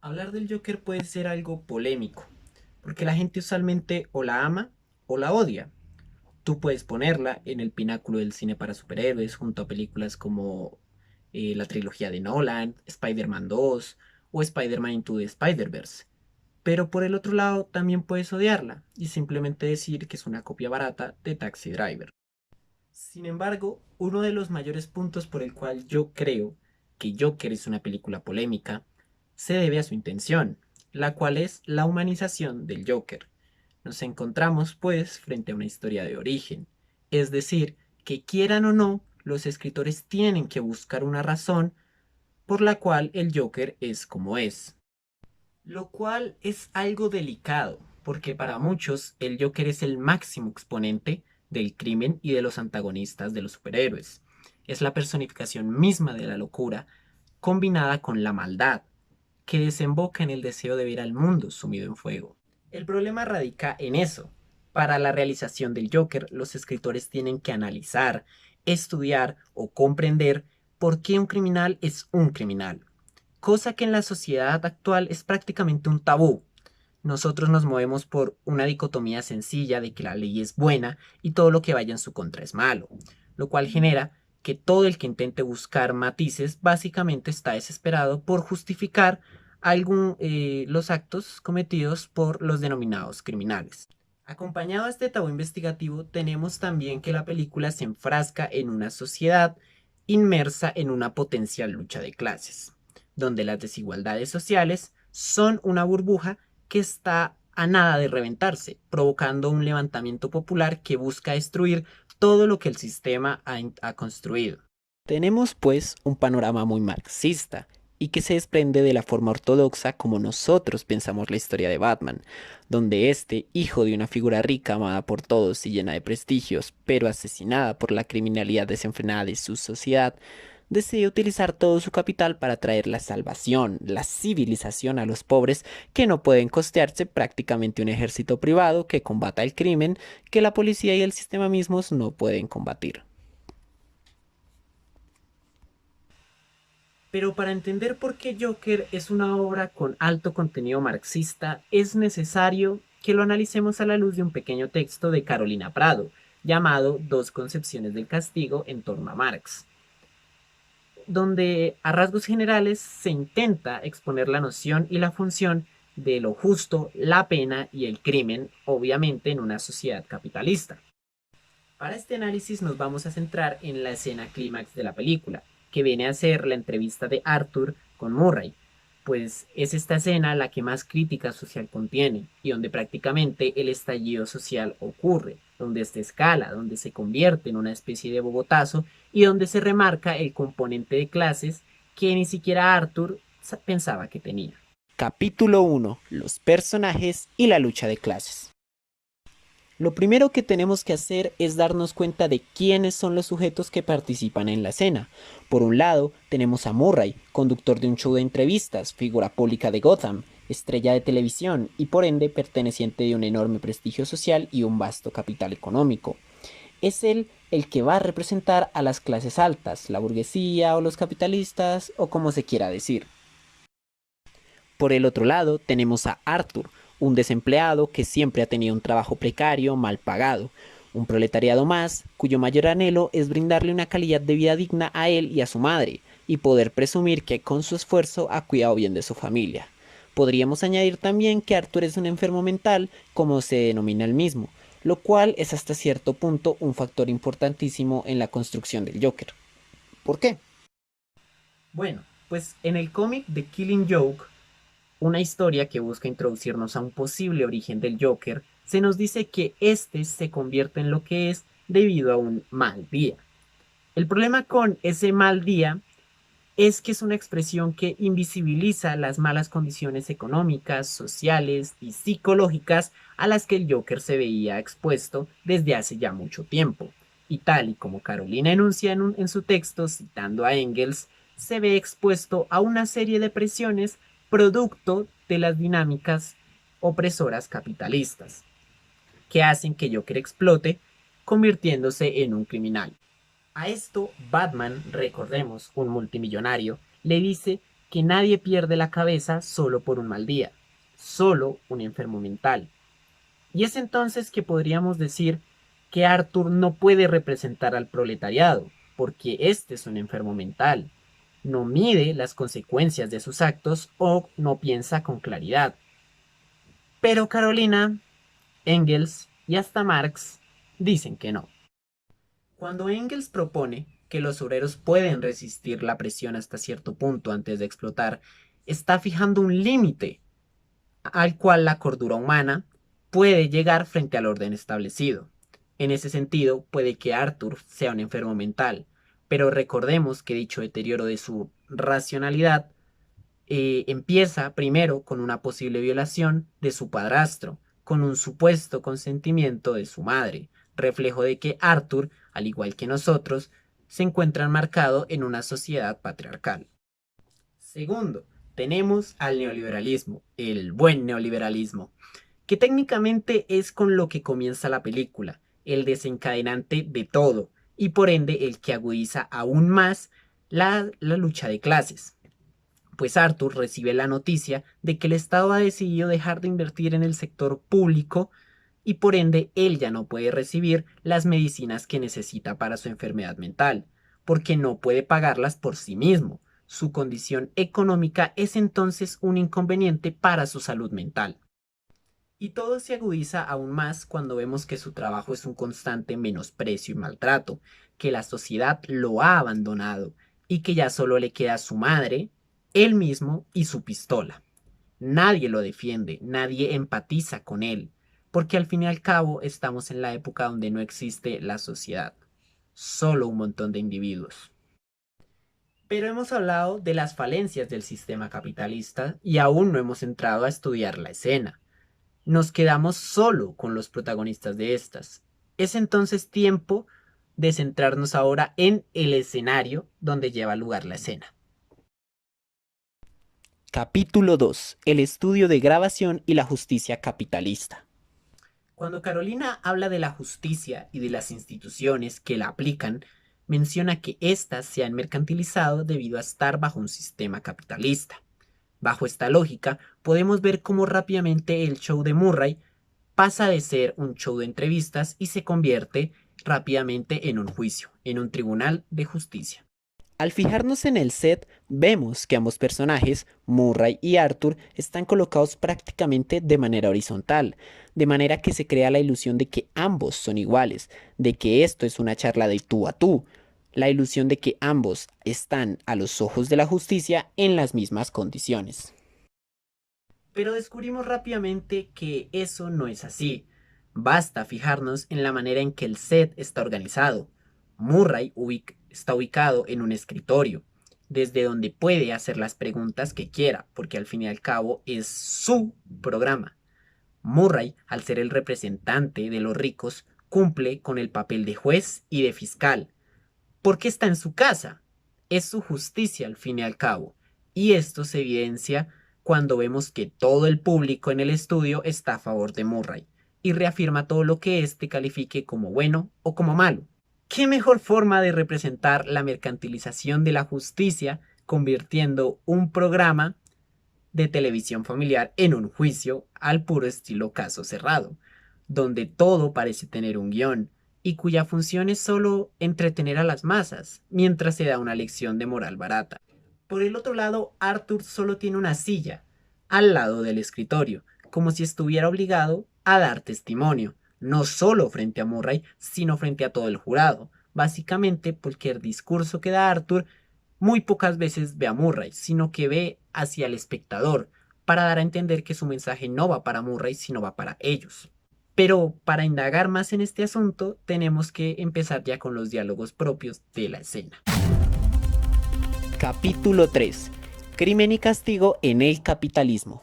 Hablar del Joker puede ser algo polémico, porque la gente usualmente o la ama o la odia. Tú puedes ponerla en el pináculo del cine para superhéroes junto a películas como la trilogía de Nolan, Spider-Man 2 o Spider-Man Into the Spider-Verse. Pero por el otro lado también puedes odiarla y simplemente decir que es una copia barata de Taxi Driver. Sin embargo, uno de los mayores puntos por el cual yo creo que Joker es una película polémica se debe a su intención, la cual es la humanización del Joker. Nos encontramos, pues, frente a una historia de origen, es decir, que quieran o no, los escritores tienen que buscar una razón por la cual el Joker es como es. Lo cual es algo delicado, porque para muchos el Joker es el máximo exponente del crimen y de los antagonistas de los superhéroes. Es la personificación misma de la locura, combinada con la maldad, que desemboca en el deseo de ver al mundo sumido en fuego. El problema radica en eso. Para la realización del Joker, los escritores tienen que analizar, estudiar o comprender por qué un criminal es un criminal, cosa que en la sociedad actual es prácticamente un tabú. Nosotros nos movemos por una dicotomía sencilla de que la ley es buena y todo lo que vaya en su contra es malo, lo cual genera que todo el que intente buscar matices básicamente está desesperado por justificar los actos cometidos por los denominados criminales. Acompañado a este tabú investigativo, tenemos también que la película se enfrasca en una sociedad inmersa en una potencial lucha de clases, donde las desigualdades sociales son una burbuja que está a nada de reventarse, provocando un levantamiento popular que busca destruir todo lo que el sistema ha construido. Tenemos pues un panorama muy marxista y que se desprende de la forma ortodoxa como nosotros pensamos la historia de Batman, donde este, hijo de una figura rica amada por todos y llena de prestigios, pero asesinada por la criminalidad desenfrenada de su sociedad, decide utilizar todo su capital para traer la salvación, la civilización a los pobres que no pueden costearse prácticamente un ejército privado que combata el crimen que la policía y el sistema mismos no pueden combatir. Pero para entender por qué Joker es una obra con alto contenido marxista, es necesario que lo analicemos a la luz de un pequeño texto de Carolina Prado, llamado Dos concepciones del castigo en torno a Marx, donde a rasgos generales se intenta exponer la noción y la función de lo justo, la pena y el crimen, obviamente en una sociedad capitalista. Para este análisis nos vamos a centrar en la escena clímax de la película, que viene a ser la entrevista de Arthur con Murray, pues es esta escena la que más crítica social contiene y donde prácticamente el estallido social ocurre, donde esta escala, donde se convierte en una especie de bogotazo y donde se remarca el componente de clases que ni siquiera Arthur pensaba que tenía. Capítulo 1. Los personajes y la lucha de clases. Lo primero que tenemos que hacer es darnos cuenta de quiénes son los sujetos que participan en la escena. Por un lado, tenemos a Murray, conductor de un show de entrevistas, figura pública de Gotham, estrella de televisión y por ende perteneciente de un enorme prestigio social y un vasto capital económico. Es él el que va a representar a las clases altas, la burguesía o los capitalistas o como se quiera decir. Por el otro lado, tenemos a Arthur, un desempleado que siempre ha tenido un trabajo precario, mal pagado, un proletariado más, cuyo mayor anhelo es brindarle una calidad de vida digna a él y a su madre, y poder presumir que con su esfuerzo ha cuidado bien de su familia. Podríamos añadir también que Arthur es un enfermo mental, como se denomina él mismo, lo cual es hasta cierto punto un factor importantísimo en la construcción del Joker. ¿Por qué? Bueno, pues en el cómic The Killing Joke, una historia que busca introducirnos a un posible origen del Joker, se nos dice que éste se convierte en lo que es debido a un mal día. El problema con ese mal día es que es una expresión que invisibiliza las malas condiciones económicas, sociales y psicológicas a las que el Joker se veía expuesto desde hace ya mucho tiempo. Y tal y como Carolina enuncia en su texto, citando a Engels, se ve expuesto a una serie de presiones producto de las dinámicas opresoras capitalistas, que hacen que Joker explote, convirtiéndose en un criminal. A esto, Batman, recordemos, un multimillonario, le dice que nadie pierde la cabeza solo por un mal día, solo un enfermo mental. Y es entonces que podríamos decir que Arthur no puede representar al proletariado, porque este es un enfermo mental. No mide las consecuencias de sus actos o no piensa con claridad. Pero Carolina, Engels y hasta Marx dicen que no. Cuando Engels propone que los obreros pueden resistir la presión hasta cierto punto antes de explotar, está fijando un límite al cual la cordura humana puede llegar frente al orden establecido. En ese sentido, puede que Arthur sea un enfermo mental, pero recordemos que dicho deterioro de su racionalidad empieza primero con una posible violación de su padrastro, con un supuesto consentimiento de su madre, reflejo de que Arthur, al igual que nosotros, se encuentra enmarcado en una sociedad patriarcal. Segundo, tenemos al neoliberalismo, el buen neoliberalismo, que técnicamente es con lo que comienza la película, el desencadenante de todo, y por ende el que agudiza aún más la lucha de clases. Pues Arthur recibe la noticia de que el Estado ha decidido dejar de invertir en el sector público y por ende él ya no puede recibir las medicinas que necesita para su enfermedad mental, porque no puede pagarlas por sí mismo. Su condición económica es entonces un inconveniente para su salud mental. Y todo se agudiza aún más cuando vemos que su trabajo es un constante menosprecio y maltrato, que la sociedad lo ha abandonado y que ya solo le queda su madre, él mismo y su pistola. Nadie lo defiende, nadie empatiza con él, porque al fin y al cabo estamos en la época donde no existe la sociedad, solo un montón de individuos. Pero hemos hablado de las falencias del sistema capitalista y aún no hemos entrado a estudiar la escena. Nos quedamos solo con los protagonistas de estas. Es entonces tiempo de centrarnos ahora en el escenario donde lleva lugar la escena. Capítulo 2. El estudio de grabación y la justicia capitalista. Cuando Carolina habla de la justicia y de las instituciones que la aplican, menciona que éstas se han mercantilizado debido a estar bajo un sistema capitalista. Bajo esta lógica, podemos ver cómo rápidamente el show de Murray pasa de ser un show de entrevistas y se convierte rápidamente en un juicio, en un tribunal de justicia. Al fijarnos en el set, vemos que ambos personajes, Murray y Arthur, están colocados prácticamente de manera horizontal, de manera que se crea la ilusión de que ambos son iguales, de que esto es una charla de tú a tú, la ilusión de que ambos están a los ojos de la justicia en las mismas condiciones. Pero descubrimos rápidamente que eso no es así. Basta fijarnos en la manera en que el set está organizado. Murray está ubicado en un escritorio, desde donde puede hacer las preguntas que quiera, porque al fin y al cabo es su programa. Murray, al ser el representante de los ricos, cumple con el papel de juez y de fiscal, porque está en su casa. Es su justicia al fin y al cabo. Y esto se evidencia cuando vemos que todo el público en el estudio está a favor de Murray y reafirma todo lo que éste califique como bueno o como malo. ¿Qué mejor forma de representar la mercantilización de la justicia convirtiendo un programa de televisión familiar en un juicio al puro estilo caso cerrado, donde todo parece tener un guión y cuya función es solo entretener a las masas mientras se da una lección de moral barata? Por el otro lado, Arthur solo tiene una silla al lado del escritorio, como si estuviera obligado a dar testimonio, no solo frente a Murray, sino frente a todo el jurado, básicamente porque el discurso que da Arthur muy pocas veces ve a Murray, sino que ve hacia el espectador, para dar a entender que su mensaje no va para Murray, sino va para ellos. Pero para indagar más en este asunto, tenemos que empezar ya con los diálogos propios de la escena. Capítulo 3. Crimen y castigo en el capitalismo.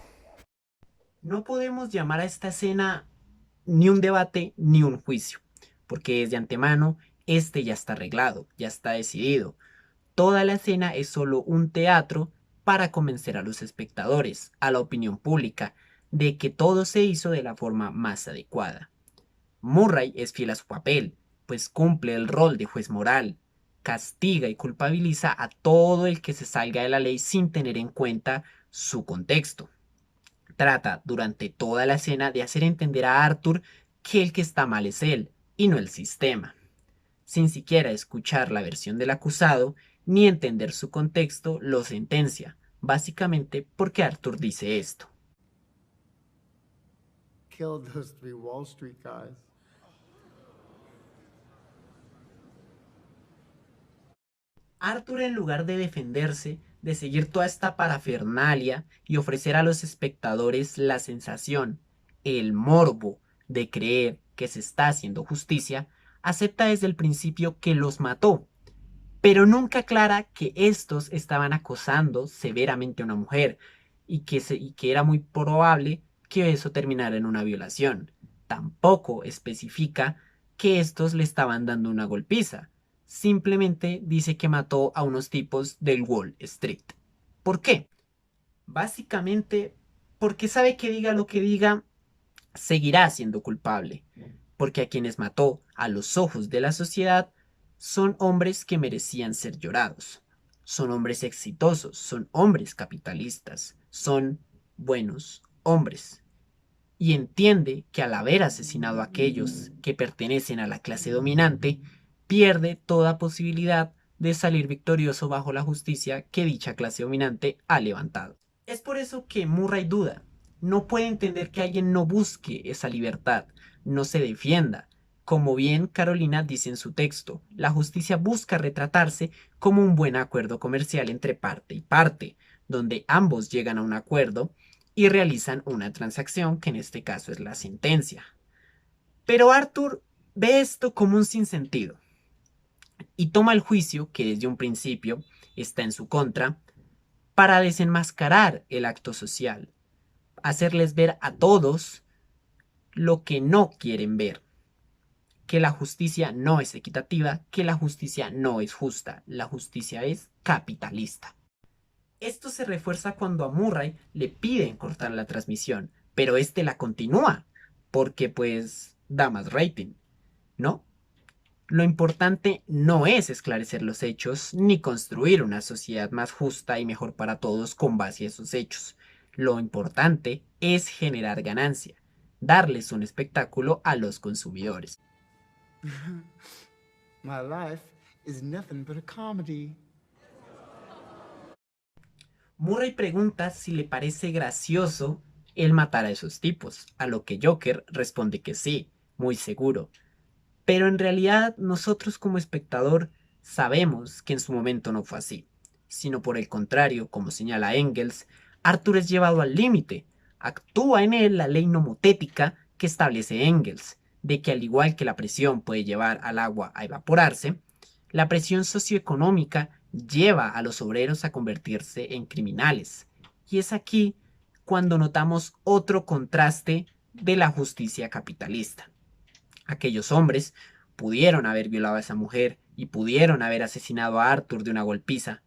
No podemos llamar a esta escena ni un debate ni un juicio, porque desde antemano este ya está arreglado, ya está decidido. Toda la escena es solo un teatro para convencer a los espectadores, a la opinión pública, de que todo se hizo de la forma más adecuada. Murray es fiel a su papel, pues cumple el rol de juez moral, castiga y culpabiliza a todo el que se salga de la ley sin tener en cuenta su contexto. Trata durante toda la escena de hacer entender a Arthur que el que está mal es él y no el sistema, sin siquiera escuchar la versión del acusado ni entender su contexto, lo sentencia, básicamente porque Arthur dice esto. Killed those 3 Wall Street guys. Arthur, en lugar de defenderse, de seguir toda esta parafernalia y ofrecer a los espectadores la sensación, el morbo de creer que se está haciendo justicia, acepta desde el principio que los mató, pero nunca aclara que estos estaban acosando severamente a una mujer y que era muy probable que eso terminara en una violación. Tampoco especifica que estos le estaban dando una golpiza. Simplemente dice que mató a unos tipos del Wall Street. ¿Por qué? Básicamente porque sabe que diga lo que diga, seguirá siendo culpable, porque a quienes mató a los ojos de la sociedad son hombres que merecían ser llorados, son hombres exitosos, son hombres capitalistas, son buenos hombres. Y entiende que al haber asesinado a aquellos que pertenecen a la clase dominante, pierde toda posibilidad de salir victorioso bajo la justicia que dicha clase dominante ha levantado. Es por eso que Murray duda. No puede entender que alguien no busque esa libertad, no se defienda. Como bien Carolina dice en su texto, la justicia busca retratarse como un buen acuerdo comercial entre parte y parte, donde ambos llegan a un acuerdo y realizan una transacción, que en este caso es la sentencia. Pero Arthur ve esto como un sinsentido y toma el juicio, que desde un principio está en su contra, para desenmascarar el acto social, hacerles ver a todos lo que no quieren ver, que la justicia no es equitativa, que la justicia no es justa, la justicia es capitalista. Esto se refuerza cuando a Murray le piden cortar la transmisión, pero este la continúa, porque pues da más rating, ¿no? Lo importante no es esclarecer los hechos ni construir una sociedad más justa y mejor para todos con base a esos hechos. Lo importante es generar ganancia, darles un espectáculo a los consumidores. My life is nothing but a comedy. Murray pregunta si le parece gracioso el matar a esos tipos, a lo que Joker responde que sí, muy seguro. Pero en realidad nosotros como espectador sabemos que en su momento no fue así, sino por el contrario, como señala Engels, Arthur es llevado al límite, actúa en él la ley nomotética que establece Engels, de que al igual que la presión puede llevar al agua a evaporarse, la presión socioeconómica lleva a los obreros a convertirse en criminales. Y es aquí cuando notamos otro contraste de la justicia capitalista. Aquellos hombres pudieron haber violado a esa mujer y pudieron haber asesinado a Arthur de una golpiza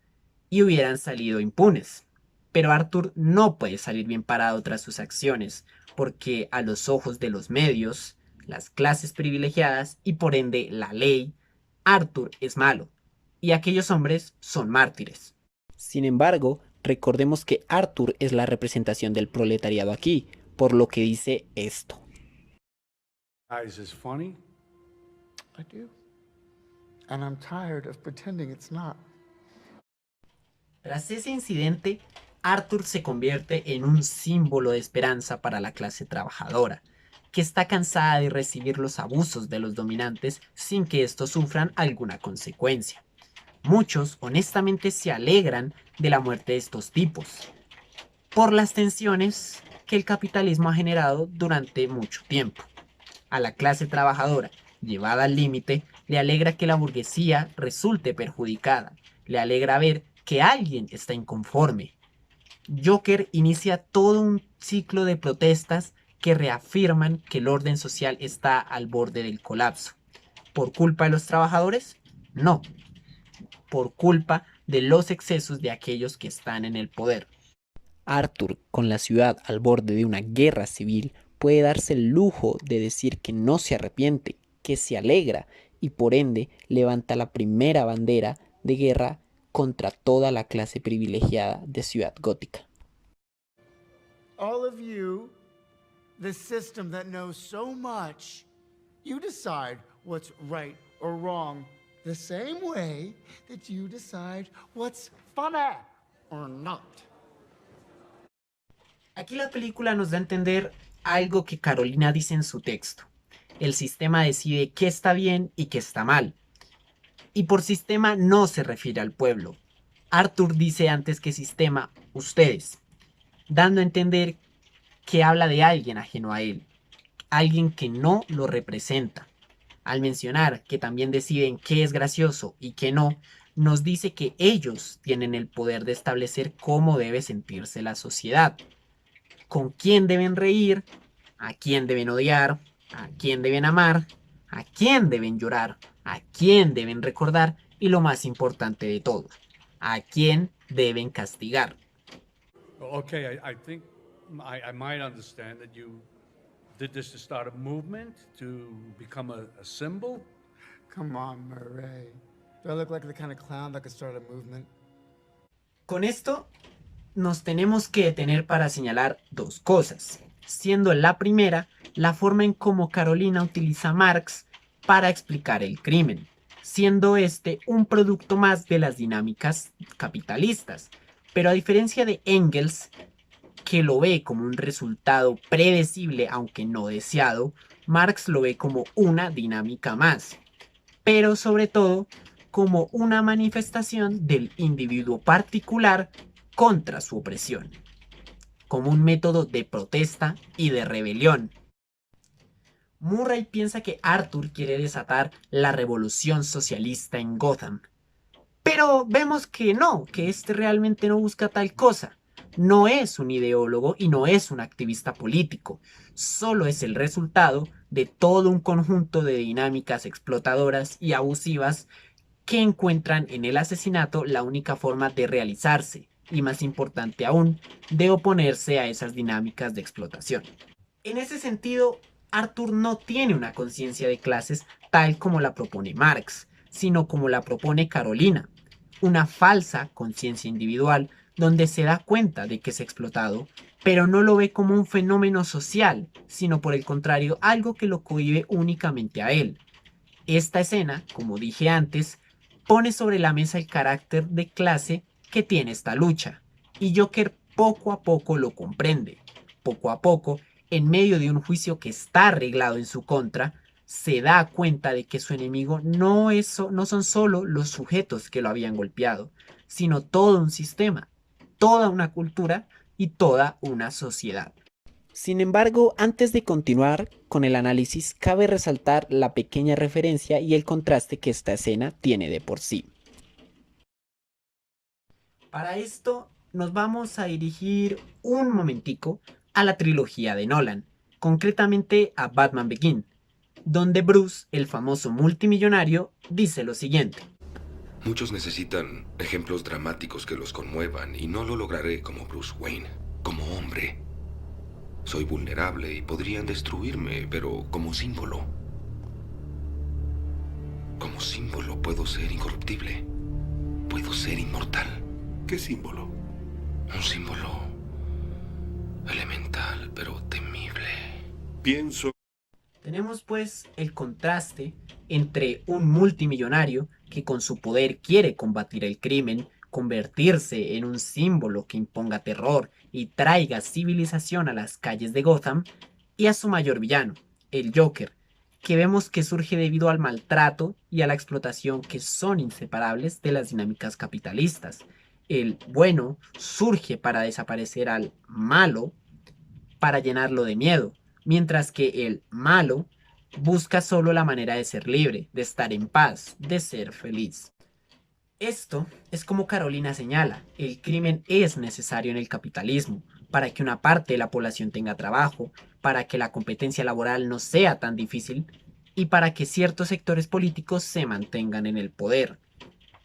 y hubieran salido impunes. Pero Arthur no puede salir bien parado tras sus acciones, porque a los ojos de los medios, las clases privilegiadas y por ende la ley, Arthur es malo y aquellos hombres son mártires. Sin embargo, recordemos que Arthur es la representación del proletariado aquí, por lo que dice esto. Is this funny? I do. And I'm tired of pretending it's not. Tras ese incidente, Arthur se convierte en un símbolo de esperanza para la clase trabajadora, que está cansada de recibir los abusos de los dominantes sin que estos sufran alguna consecuencia. Muchos honestamente se alegran de la muerte de estos tipos, por las tensiones que el capitalismo ha generado durante mucho tiempo. A la clase trabajadora, llevada al límite, le alegra que la burguesía resulte perjudicada, le alegra ver que alguien está inconforme. Joker inicia todo un ciclo de protestas que reafirman que el orden social está al borde del colapso. ¿Por culpa de los trabajadores? No, por culpa de los excesos de aquellos que están en el poder. Arthur, con la ciudad al borde de una guerra civil, puede darse el lujo de decir que no se arrepiente, que se alegra y por ende levanta la primera bandera de guerra contra toda la clase privilegiada de Ciudad Gótica. All of you, the system that knows so much, you decide what's right or wrong the same way that you decide what's funny or not. Aquí la película nos da a entender algo que Carolina dice en su texto. El sistema decide qué está bien y qué está mal. Y por sistema no se refiere al pueblo. Arthur dice antes que sistema, ustedes, dando a entender que habla de alguien ajeno a él, alguien que no lo representa. Al mencionar que también deciden qué es gracioso y qué no, nos dice que ellos tienen el poder de establecer cómo debe sentirse la sociedad, con quién deben reír, a quién deben odiar, a quién deben amar, a quién deben llorar, a quién deben recordar y lo más importante de todo, a quién deben castigar. Okay, I think I might understand that you did this to start a movement, to become a symbol. Come on, Murray. Do I look like the kind of clown that could start a movement? Con esto nos tenemos que detener para señalar dos cosas, siendo la primera la forma en cómo Carolina utiliza a Marx para explicar el crimen, siendo este un producto más de las dinámicas capitalistas, pero a diferencia de Engels, que lo ve como un resultado predecible aunque no deseado, Marx lo ve como una dinámica más, pero sobre todo como una manifestación del individuo particular contra su opresión, como un método de protesta y de rebelión. Murray piensa que Arthur quiere desatar la revolución socialista en Gotham, pero vemos que no, que este realmente no busca tal cosa. No es un ideólogo y no es un activista político, solo es el resultado de todo un conjunto de dinámicas explotadoras y abusivas que encuentran en el asesinato la única forma de realizarse, y más importante aún, de oponerse a esas dinámicas de explotación. En ese sentido, Arthur no tiene una conciencia de clases tal como la propone Marx, sino como la propone Carolina, una falsa conciencia individual donde se da cuenta de que es explotado, pero no lo ve como un fenómeno social, sino por el contrario algo que lo cohíbe únicamente a él. Esta escena, como dije antes, pone sobre la mesa el carácter de clase que tiene esta lucha, y Joker poco a poco lo comprende. Poco a poco, en medio de un juicio que está arreglado en su contra, se da cuenta de que su enemigo no son solo los sujetos que lo habían golpeado, sino todo un sistema, toda una cultura y toda una sociedad. Sin embargo, antes de continuar con el análisis, cabe resaltar la pequeña referencia y el contraste que esta escena tiene de por sí. Para esto nos vamos a dirigir un momentico a la trilogía de Nolan, concretamente a Batman Begins, donde Bruce, el famoso multimillonario, dice lo siguiente. Muchos necesitan ejemplos dramáticos que los conmuevan y no lo lograré como Bruce Wayne, como hombre. Soy vulnerable y podrían destruirme, pero como símbolo puedo ser incorruptible. Puedo ser inmortal. ¿Qué símbolo? Un símbolo elemental, pero temible. Pienso... Tenemos pues el contraste entre un multimillonario que con su poder quiere combatir el crimen, convertirse en un símbolo que imponga terror y traiga civilización a las calles de Gotham, y a su mayor villano, el Joker, que vemos que surge debido al maltrato y a la explotación que son inseparables de las dinámicas capitalistas. El bueno surge para desaparecer al malo, para llenarlo de miedo, mientras que el malo busca solo la manera de ser libre, de estar en paz, de ser feliz. Esto es como Carolina señala, el crimen es necesario en el capitalismo, para que una parte de la población tenga trabajo, para que la competencia laboral no sea tan difícil y para que ciertos sectores políticos se mantengan en el poder.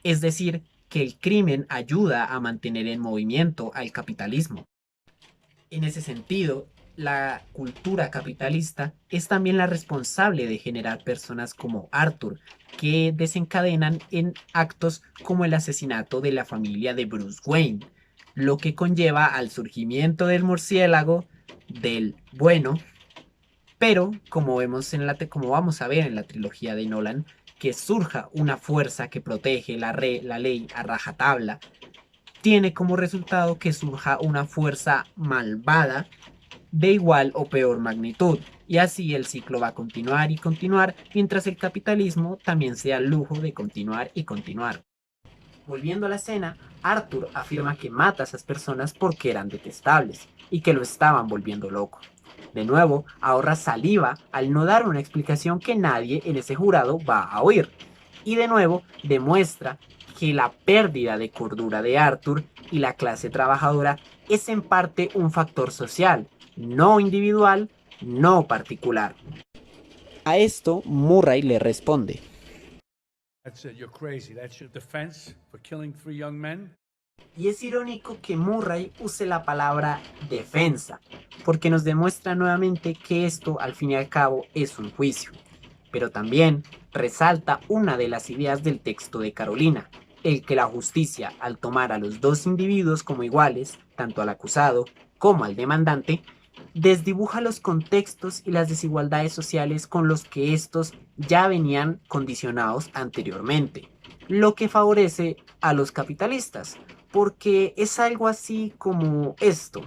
Es decir, que el crimen ayuda a mantener en movimiento al capitalismo. En ese sentido, la cultura capitalista es también la responsable de generar personas como Arthur, que desencadenan en actos como el asesinato de la familia de Bruce Wayne, lo que conlleva al surgimiento del murciélago del bueno, pero como vamos a ver en la trilogía de Nolan, que surja una fuerza que protege la ley a rajatabla, tiene como resultado que surja una fuerza malvada de igual o peor magnitud. Y así el ciclo va a continuar y continuar, mientras el capitalismo también sea el lujo de continuar y continuar. Volviendo a la escena, Arthur afirma que mata a esas personas porque eran detestables y que lo estaban volviendo loco. De nuevo, ahorra saliva al no dar una explicación que nadie en ese jurado va a oír. Y de nuevo, demuestra que la pérdida de cordura de Arthur y la clase trabajadora es en parte un factor social, no individual, no particular. A esto, Murray le responde: That's it, you're crazy. That's your defense for killing 3 young men? y es irónico que Murray use la palabra defensa, porque nos demuestra nuevamente que esto al fin y al cabo es un juicio. Pero también resalta una de las ideas del texto de Carolina, el que la justicia, al tomar a los dos individuos como iguales, tanto al acusado como al demandante, desdibuja los contextos y las desigualdades sociales con los que estos ya venían condicionados anteriormente, lo que favorece a los capitalistas, porque es algo así como esto.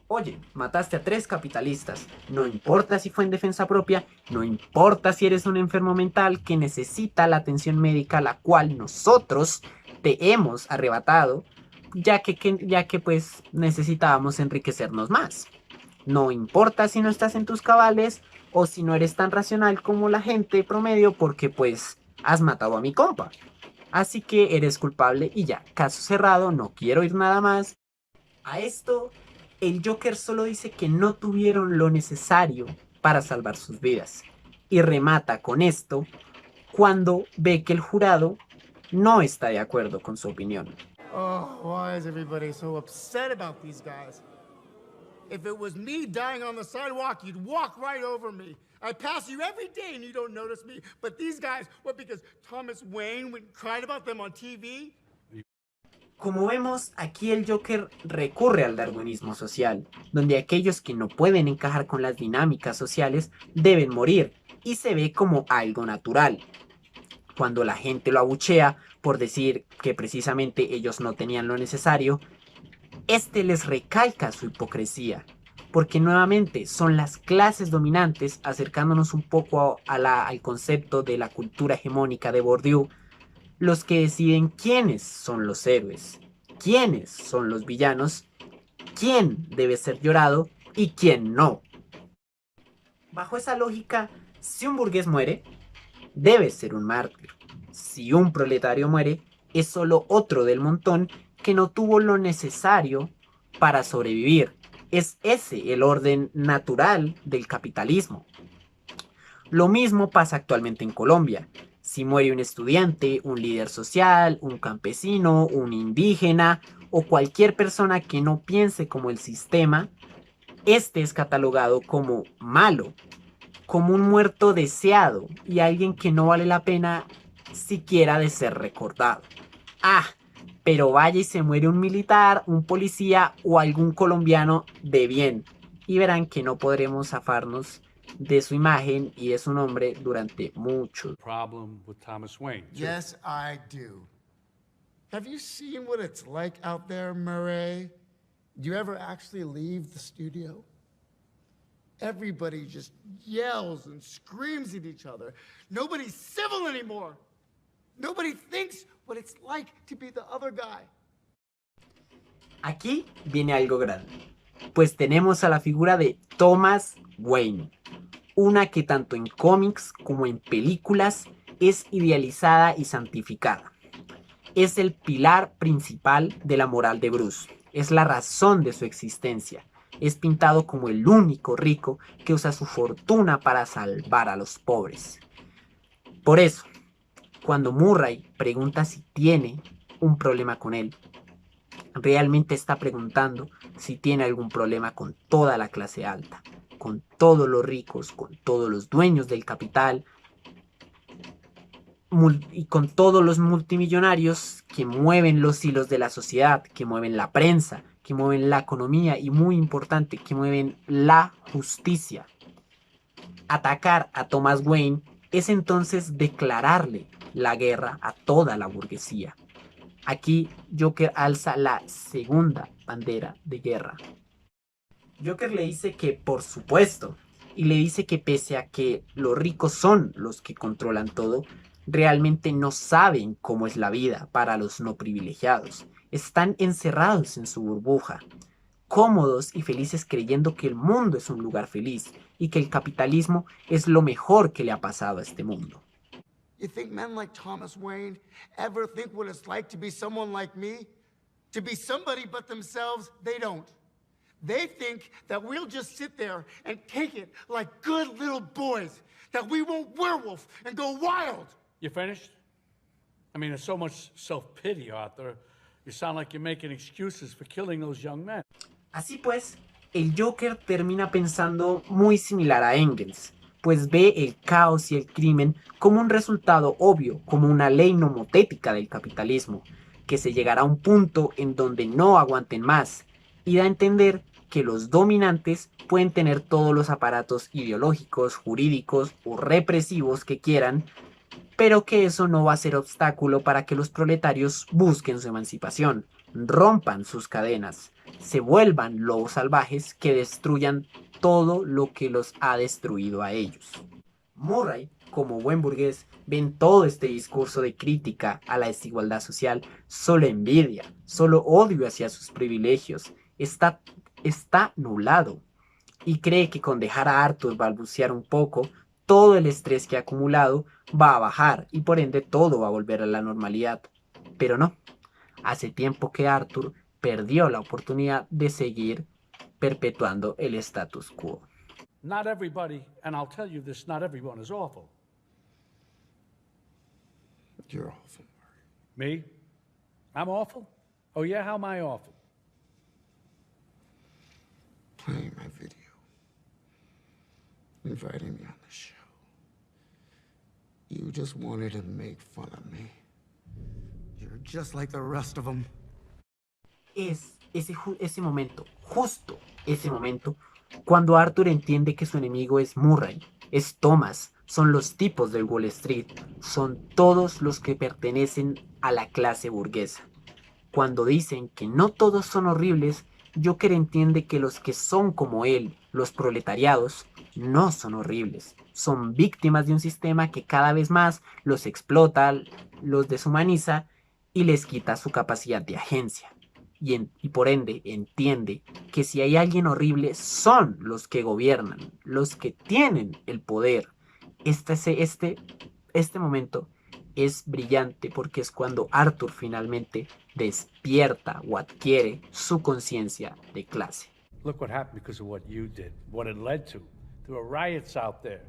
Oye, mataste a 3 capitalistas, no importa si fue en defensa propia, no importa si eres un enfermo mental que necesita la atención médica la cual nosotros te hemos arrebatado, ya que pues necesitábamos enriquecernos más. No importa si no estás en tus cabales o si no eres tan racional como la gente promedio porque pues has matado a mi compa. Así que eres culpable y ya, caso cerrado, no quiero oír nada más. A esto, el Joker solo dice que no tuvieron lo necesario para salvar sus vidas. Y remata con esto cuando ve que el jurado no está de acuerdo con su opinión. Oh, why is everybody so upset about these guys? If it was me dying on the sidewalk, you'd walk right over me. I pass you every day and you don't notice me. But these guys, what, because Thomas Wayne went and cried about them on TV? Como vemos, aquí el Joker recurre al darwinismo social, donde aquellos que no pueden encajar con las dinámicas sociales deben morir, y se ve como algo natural. Cuando la gente lo abuchea por decir que precisamente ellos no tenían lo necesario, este les recalca su hipocresía, porque nuevamente son las clases dominantes, acercándonos un poco al concepto de la cultura hegemónica de Bourdieu, los que deciden quiénes son los héroes, quiénes son los villanos, quién debe ser llorado y quién no. Bajo esa lógica, si un burgués muere, debe ser un mártir. Si un proletario muere, es solo otro del montón que no tuvo lo necesario para sobrevivir. Es ese el orden natural del capitalismo. Lo mismo pasa actualmente en Colombia. Si muere un estudiante, un líder social, un campesino, un indígena o cualquier persona que no piense como el sistema, este es catalogado como malo, como un muerto deseado y alguien que no vale la pena siquiera de ser recordado. Ah, pero vaya y se muere un militar, un policía o algún colombiano de bien y verán que no podremos zafarnos de su imagen y de su nombre durante mucho. Problem with Thomas Wayne. too. Yes, I do. Have you seen what it's like out there, Murray? Do you ever actually leave the studio? Everybody just yells and screams at each other. Nobody's civil anymore. Nobody thinks what it's like to be the other guy. Aquí viene algo grande, pues tenemos a la figura de Thomas Wayne, una que tanto en cómics como en películas es idealizada y santificada. Es el pilar principal de la moral de Bruce, es la razón de su existencia. Es pintado como el único rico que usa su fortuna para salvar a los pobres. Por eso, cuando Murray pregunta si tiene un problema con él, realmente está preguntando si tiene algún problema con toda la clase alta, con todos los ricos, con todos los dueños del capital y con todos los multimillonarios que mueven los hilos de la sociedad, que mueven la prensa, que mueven la economía y, muy importante, que mueven la justicia. Atacar a Thomas Wayne es entonces declararle la guerra a toda la burguesía. Aquí Joker alza la segunda bandera de guerra. Joker le dice que por supuesto, y le dice que pese a que los ricos son los que controlan todo, realmente no saben cómo es la vida para los no privilegiados. Están encerrados en su burbuja, cómodos y felices creyendo que el mundo es un lugar feliz y que el capitalismo es lo mejor que le ha pasado a este mundo. You think men like Thomas Wayne ever think what it's like to be someone like me? To be somebody but themselves? They don't. They think that we'll just sit there and take it like good little boys, that we won't werewolf and go wild. You finished? I mean, there's so much self-pity, Arthur. You sound like you're making excuses for killing those young men. Así pues, el Joker termina pensando muy similar a Engels, pues ve el caos y el crimen como un resultado obvio, como una ley nomotética del capitalismo, que se llegará a un punto en donde no aguanten más, y da a entender que los dominantes pueden tener todos los aparatos ideológicos, jurídicos o represivos que quieran, pero que eso no va a ser obstáculo para que los proletarios busquen su emancipación, rompan sus cadenas, se vuelvan lobos salvajes que destruyan todo lo que los ha destruido a ellos. Murray, como buen burgués, ve en todo este discurso de crítica a la desigualdad social solo envidia, solo odio hacia sus privilegios. Está nublado y cree que con dejar a Arthur balbucear un poco, todo el estrés que ha acumulado va a bajar y por ende todo va a volver a la normalidad. Pero no, hace tiempo que Arthur perdió la oportunidad de seguir perpetuando el status quo. Not everybody, and I'll tell you this, not everyone is awful. You're awful. Me? I'm awful? Oh yeah, how am I awful? Playing my video. Inviting me on the show. You just wanted to make fun of me. You're just like the rest of them. Es ese momento, justo ese momento, cuando Arthur entiende que su enemigo es Murray, es Thomas, son los tipos del Wall Street, son todos los que pertenecen a la clase burguesa. Cuando dicen que no todos son horribles, Joker entiende que los que son como él, los proletariados, no son horribles. Son víctimas de un sistema que cada vez más los explota, los deshumaniza y les quita su capacidad de agencia. Y por ende entiende que si hay alguien horrible son los que gobiernan, los que tienen el poder. Este momento es brillante porque es cuando Arthur finalmente despierta o adquiere su conciencia de clase. Look what happened because of what you did, what it led to. There were riots out there.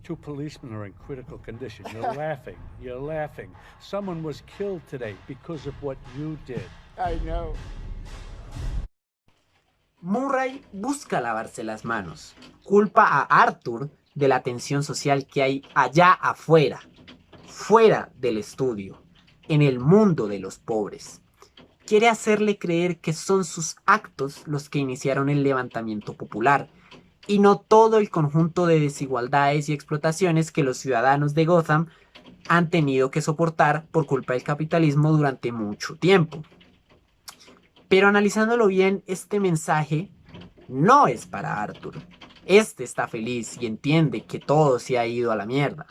2 policemen are in critical condition. You're laughing. You're laughing. Someone was killed today because of what you did. I know. Murray busca lavarse las manos. Culpa a Arthur de la tensión social que hay allá afuera, fuera del estudio, en el mundo de los pobres. Quiere hacerle creer que son sus actos los que iniciaron el levantamiento popular y no todo el conjunto de desigualdades y explotaciones que los ciudadanos de Gotham han tenido que soportar por culpa del capitalismo durante mucho tiempo. Pero analizándolo bien, este mensaje no es para Arthur. Este está feliz y entiende que todo se ha ido a la mierda.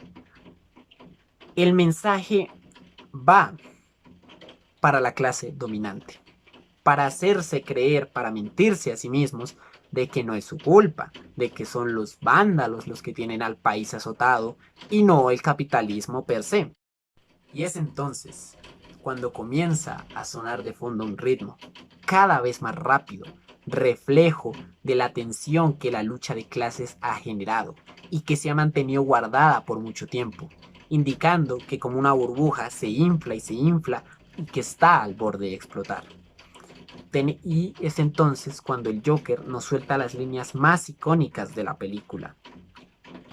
El mensaje va para la clase dominante, para hacerse creer, para mentirse a sí mismos de que no es su culpa, de que son los vándalos los que tienen al país azotado y no el capitalismo per se. Y es entonces cuando comienza a sonar de fondo un ritmo cada vez más rápido, reflejo de la tensión que la lucha de clases ha generado y que se ha mantenido guardada por mucho tiempo, indicando que como una burbuja se infla y que está al borde de explotar. Y es entonces cuando el Joker nos suelta las líneas más icónicas de la película.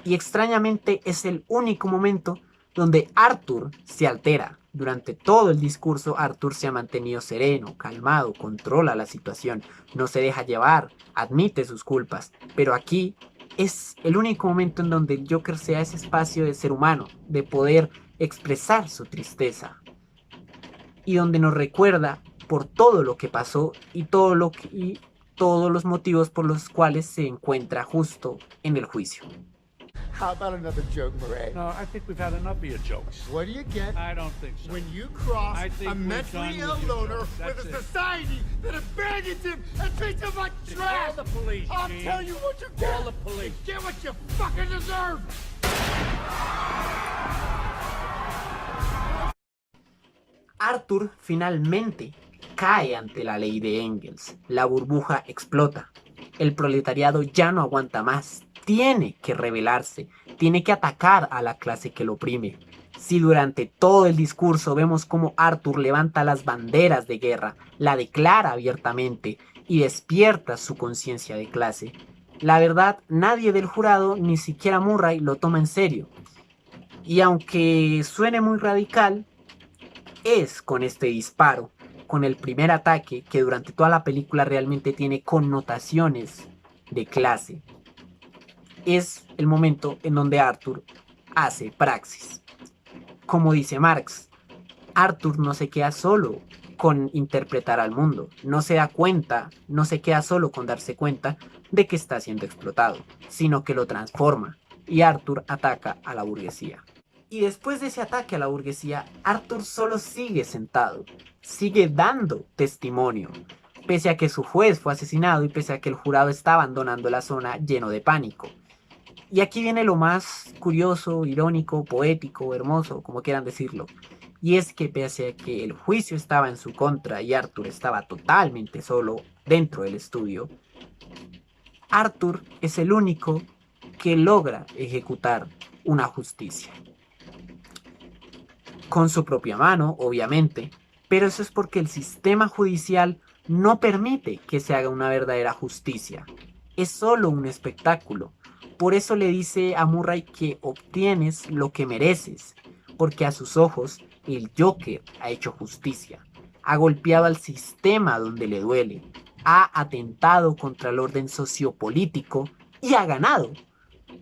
Y extrañamente es el único momento donde Arthur se altera. Durante todo el discurso Arthur se ha mantenido sereno, calmado, controla la situación, no se deja llevar, admite sus culpas. Pero aquí es el único momento en donde el Joker se da ese espacio de ser humano, de poder expresar su tristeza. Y donde nos recuerda por todo lo que pasó y todos los motivos por los cuales se encuentra justo en el juicio. How about another joke, Murray? No, I think we've had enough of your jokes. What do you get I don't think so. when you cross I think a we're mentally done ill with your loner jokes. with That's a it. society that abandons him and treats him like trash? Call the police, I'll Gene. tell you what you get. Call the police. You get what you fucking deserve. Arthur finalmente cae ante la ley de Engels. La burbuja explota. El proletariado ya no aguanta más. Tiene que rebelarse. Tiene que atacar a la clase que lo oprime. Si durante todo el discurso vemos cómo Arthur levanta las banderas de guerra, la declara abiertamente y despierta su conciencia de clase, la verdad nadie del jurado, ni siquiera Murray, lo toma en serio. Y aunque suene muy radical, es con este disparo, con el primer ataque, que durante toda la película realmente tiene connotaciones de clase. Es el momento en donde Arthur hace praxis. Como dice Marx, Arthur no se queda solo con interpretar al mundo, no se da cuenta, no se queda solo con darse cuenta de que está siendo explotado, sino que lo transforma, y Arthur ataca a la burguesía. Y después de ese ataque a la burguesía, Arthur solo sigue sentado, sigue dando testimonio, pese a que su juez fue asesinado y pese a que el jurado está abandonando la zona lleno de pánico. Y aquí viene lo más curioso, irónico, poético, hermoso, como quieran decirlo. Y es que pese a que el juicio estaba en su contra y Arthur estaba totalmente solo dentro del estudio, Arthur es el único que logra ejecutar una justicia. Con su propia mano, obviamente, pero eso es porque el sistema judicial no permite que se haga una verdadera justicia. Es solo un espectáculo. Por eso le dice a Murray que obtienes lo que mereces, porque a sus ojos el Joker ha hecho justicia, ha golpeado al sistema donde le duele, ha atentado contra el orden sociopolítico y ha ganado.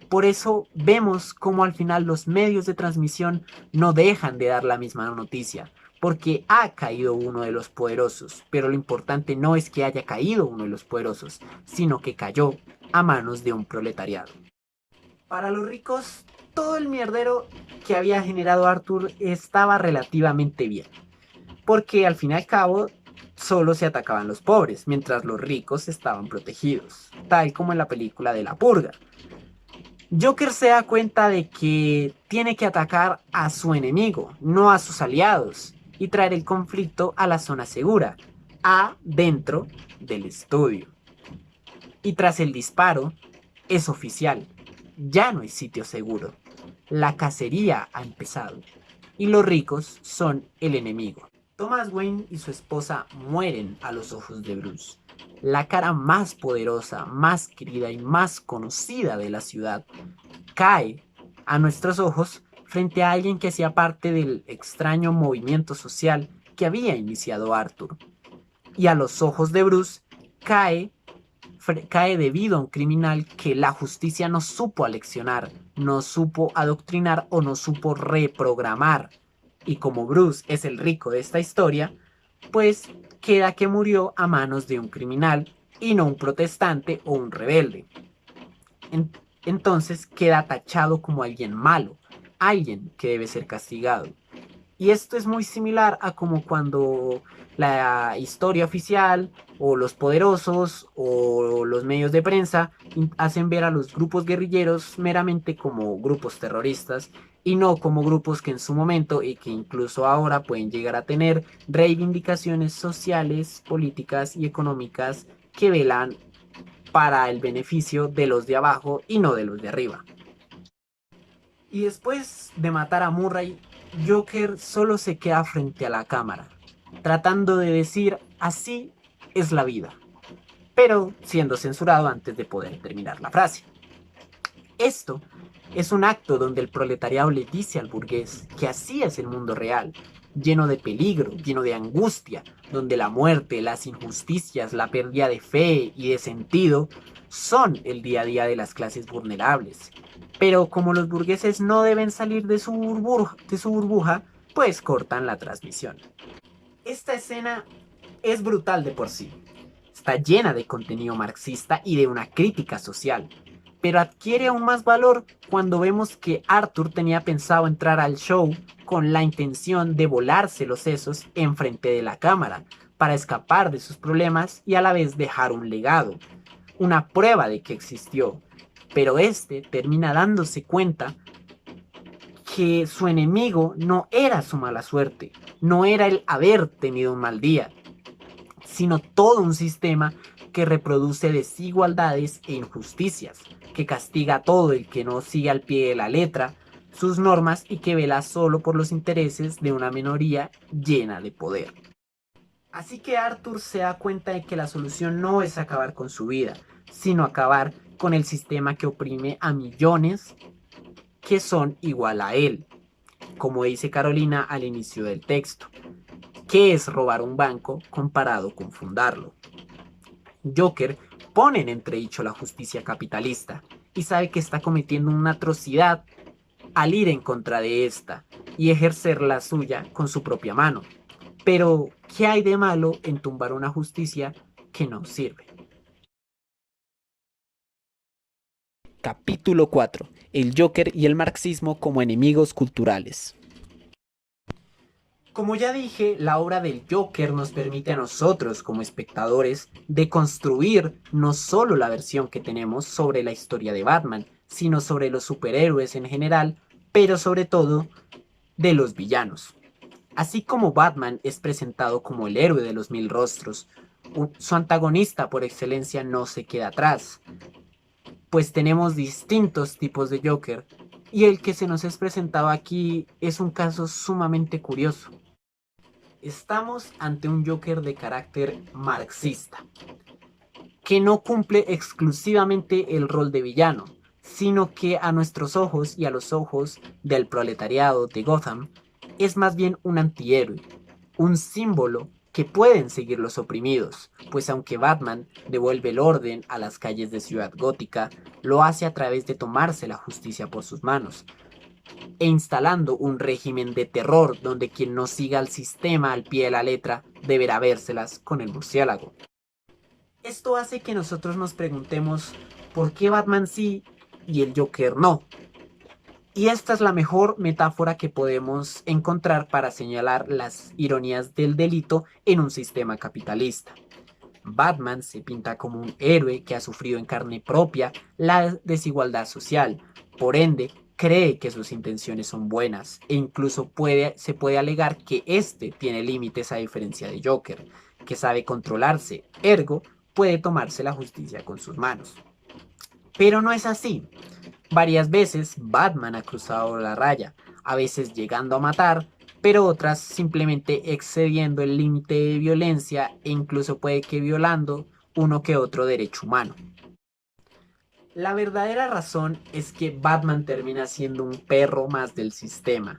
Por eso vemos cómo al final los medios de transmisión no dejan de dar la misma noticia, porque ha caído uno de los poderosos, pero lo importante no es que haya caído uno de los poderosos, sino que cayó a manos de un proletariado. Para los ricos, todo el mierdero que había generado Arthur estaba relativamente bien, porque al fin y al cabo solo se atacaban los pobres, mientras los ricos estaban protegidos, tal como en la película de La Purga. Joker se da cuenta de que tiene que atacar a su enemigo, no a sus aliados, y traer el conflicto a la zona segura, dentro del estudio. Y tras el disparo, es oficial, ya no hay sitio seguro. La cacería ha empezado, y los ricos son el enemigo. Thomas Wayne y su esposa mueren a los ojos de Bruce. La cara más poderosa, más querida y más conocida de la ciudad cae a nuestros ojos frente a alguien que hacía parte del extraño movimiento social que había iniciado Arthur. Y a los ojos de Bruce cae debido a un criminal que la justicia no supo aleccionar, no supo adoctrinar o no supo reprogramar. Y como Bruce es el rico de esta historia, pues queda que murió a manos de un criminal y no un protestante o un rebelde. Entonces queda tachado como alguien malo, alguien que debe ser castigado. Y esto es muy similar a como cuando la historia oficial o los poderosos o los medios de prensa hacen ver a los grupos guerrilleros meramente como grupos terroristas y no como grupos que en su momento y que incluso ahora pueden llegar a tener reivindicaciones sociales, políticas y económicas que velan para el beneficio de los de abajo y no de los de arriba. Y después de matar a Murray, Joker solo se queda frente a la cámara, tratando de decir así es la vida, pero siendo censurado antes de poder terminar la frase. Esto es un acto donde el proletariado le dice al burgués que así es el mundo real, lleno de peligro, lleno de angustia, donde la muerte, las injusticias, la pérdida de fe y de sentido son el día a día de las clases vulnerables. Pero como los burgueses no deben salir de su burbuja, pues cortan la transmisión. Esta escena es brutal de por sí. Está llena de contenido marxista y de una crítica social, pero adquiere aún más valor cuando vemos que Arthur tenía pensado entrar al show con la intención de volarse los sesos enfrente de la cámara para escapar de sus problemas y a la vez dejar un legado, una prueba de que existió, pero este termina dándose cuenta que su enemigo no era su mala suerte, no era el haber tenido un mal día, sino todo un sistema que reproduce desigualdades e injusticias, que castiga a todo el que no sigue al pie de la letra sus normas y que vela solo por los intereses de una minoría llena de poder. Así que Arthur se da cuenta de que la solución no es acabar con su vida, sino acabar con el sistema que oprime a millones que son igual a él. Como dice Carolina al inicio del texto, ¿qué es robar un banco comparado con fundarlo? Joker pone en entredicho la justicia capitalista y sabe que está cometiendo una atrocidad al ir en contra de esta y ejercer la suya con su propia mano. Pero, ¿qué hay de malo en tumbar una justicia que no sirve? Capítulo 4. El Joker y el marxismo como enemigos culturales. Como ya dije, la obra del Joker nos permite a nosotros como espectadores deconstruir no solo la versión que tenemos sobre la historia de Batman, sino sobre los superhéroes en general, pero sobre todo de los villanos. Así como Batman es presentado como el héroe de los mil rostros, su antagonista por excelencia no se queda atrás, pues tenemos distintos tipos de Joker, y el que se nos es presentado aquí es un caso sumamente curioso. Estamos ante un Joker de carácter marxista, que no cumple exclusivamente el rol de villano, sino que a nuestros ojos y a los ojos del proletariado de Gotham, es más bien un antihéroe, un símbolo que pueden seguir los oprimidos, pues aunque Batman devuelve el orden a las calles de Ciudad Gótica, lo hace a través de tomarse la justicia por sus manos, e instalando un régimen de terror donde quien no siga el sistema al pie de la letra deberá vérselas con el murciélago. Esto hace que nosotros nos preguntemos por qué Batman sí y el Joker no. Y esta es la mejor metáfora que podemos encontrar para señalar las ironías del delito en un sistema capitalista. Batman se pinta como un héroe que ha sufrido en carne propia la desigualdad social, por ende cree que sus intenciones son buenas e incluso se puede alegar que este tiene límites a diferencia de Joker, que sabe controlarse, ergo puede tomarse la justicia con sus manos. Pero no es así. Varias veces Batman ha cruzado la raya, a veces llegando a matar, pero otras simplemente excediendo el límite de violencia e incluso puede que violando uno que otro derecho humano. La verdadera razón es que Batman termina siendo un perro más del sistema,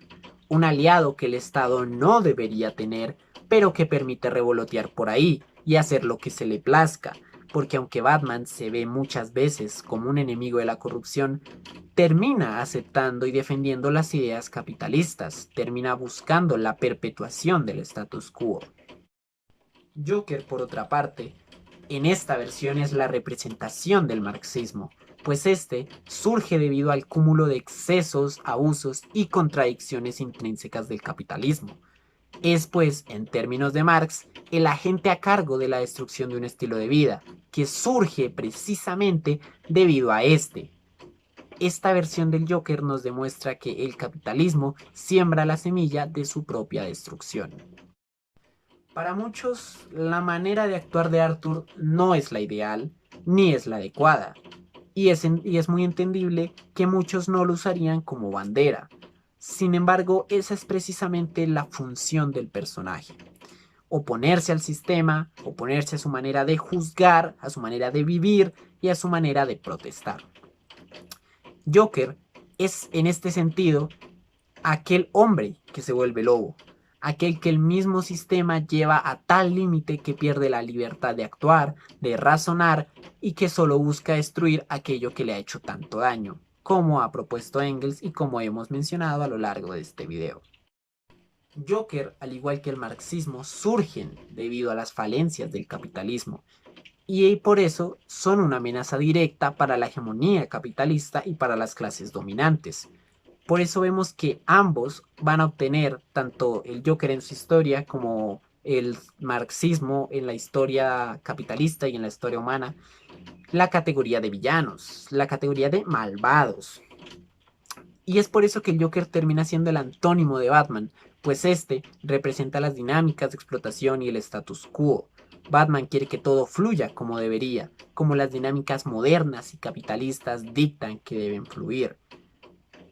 un aliado que el Estado no debería tener, pero que permite revolotear por ahí y hacer lo que se le plazca, porque aunque Batman se ve muchas veces como un enemigo de la corrupción, termina aceptando y defendiendo las ideas capitalistas, termina buscando la perpetuación del status quo. Joker, por otra parte, en esta versión es la representación del marxismo, pues este surge debido al cúmulo de excesos, abusos y contradicciones intrínsecas del capitalismo. Es pues, en términos de Marx, el agente a cargo de la destrucción de un estilo de vida, que surge precisamente debido a este. Esta versión del Joker nos demuestra que el capitalismo siembra la semilla de su propia destrucción. Para muchos, la manera de actuar de Arthur no es la ideal, ni es la adecuada, y es muy entendible que muchos no lo usarían como bandera. Sin embargo, esa es precisamente la función del personaje. oponerse al sistema, oponerse a su manera de juzgar, a su manera de vivir y a su manera de protestar. Joker es en este sentido aquel hombre que se vuelve lobo, aquel que el mismo sistema lleva a tal límite que pierde la libertad de actuar, de razonar y que solo busca destruir aquello que le ha hecho tanto daño, como ha propuesto Engels y como hemos mencionado a lo largo de este video. Joker, al igual que el marxismo, surgen debido a las falencias del capitalismo y por eso son una amenaza directa para la hegemonía capitalista y para las clases dominantes. Por eso vemos que ambos van a obtener, tanto el Joker en su historia como el marxismo en la historia capitalista y en la historia humana, la categoría de villanos, la categoría de malvados. Y es por eso que el Joker termina siendo el antónimo de Batman, pues este representa las dinámicas de explotación y el status quo. Batman quiere que todo fluya como debería, como las dinámicas modernas y capitalistas dictan que deben fluir.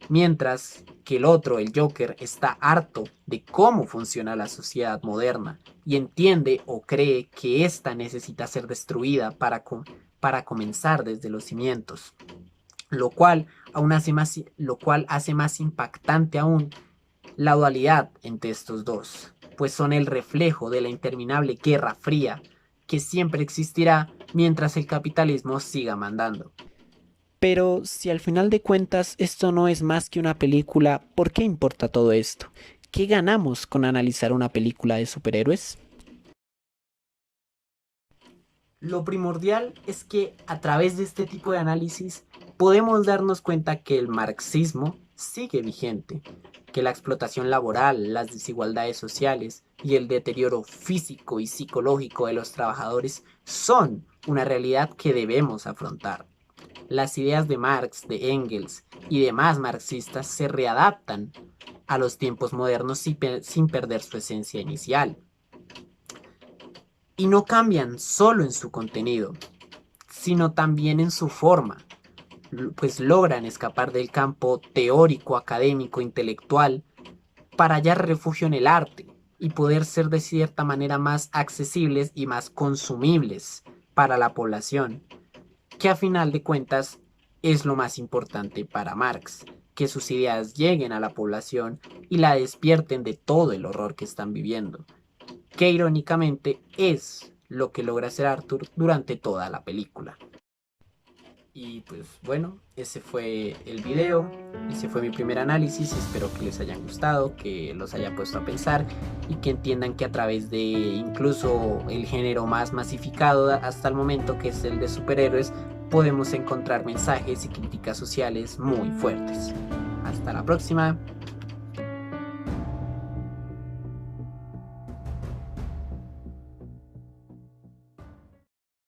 Mientras que el otro, el Joker, está harto de cómo funciona la sociedad moderna y entiende o cree que ésta necesita ser destruida para comenzar desde los cimientos. Lo cual hace más impactante aún la dualidad entre estos dos, pues son el reflejo de la interminable guerra fría que siempre existirá mientras el capitalismo siga mandando. Pero si al final de cuentas esto no es más que una película, ¿por qué importa todo esto? ¿Qué ganamos con analizar una película de superhéroes? Lo primordial es que a través de este tipo de análisis podemos darnos cuenta que el marxismo sigue vigente, que la explotación laboral, las desigualdades sociales y el deterioro físico y psicológico de los trabajadores son una realidad que debemos afrontar. Las ideas de Marx, de Engels y demás marxistas se readaptan a los tiempos modernos sin perder su esencia inicial. Y no cambian solo en su contenido, sino también en su forma, pues logran escapar del campo teórico, académico, intelectual, para hallar refugio en el arte y poder ser de cierta manera más accesibles y más consumibles para la población, que a final de cuentas es lo más importante para Marx, que sus ideas lleguen a la población y la despierten de todo el horror que están viviendo, que irónicamente es lo que logra hacer Arthur durante toda la película. Y pues bueno, ese fue el video, ese fue mi primer análisis, espero que les hayan gustado, que los haya puesto a pensar y que entiendan que a través de incluso el género más masificado hasta el momento, que es el de superhéroes, podemos encontrar mensajes y críticas sociales muy fuertes. Hasta la próxima.